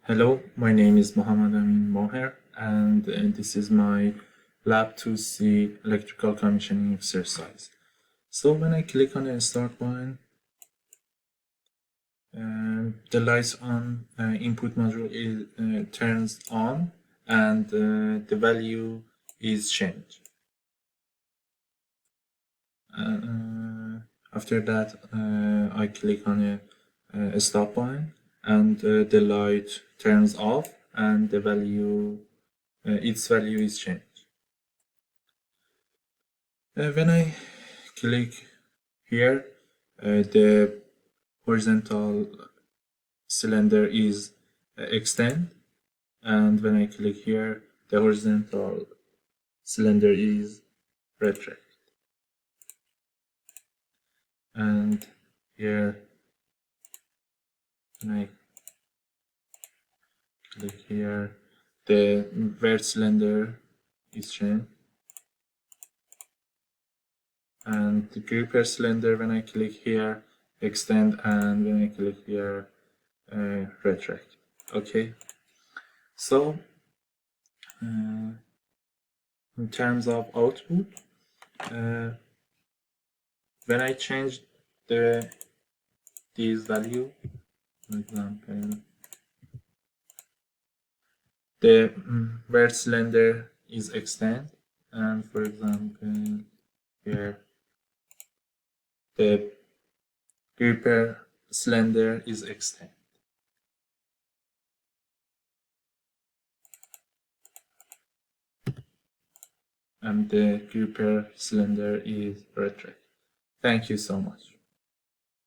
Hello, my name is Mohammad Amin Moher, and this is my Lab 2C electrical commissioning exercise. So when I click on the start button, the lights on input module turns on, and the value is changed. After that, I click on a stop button, and the light turns off, and the value its value is changed. When I click here, the horizontal cylinder is extend, and when I click here, the horizontal cylinder is retract. And here, when I click here, the vert cylinder is changed, and the gripper cylinder, when I click here, extend, and when I click here, retract. Okay, so in terms of output, when I change these value, for example, the vert cylinder is extend, and for example here the gripper cylinder is extend. And the gripper cylinder is retract. Thank you so much.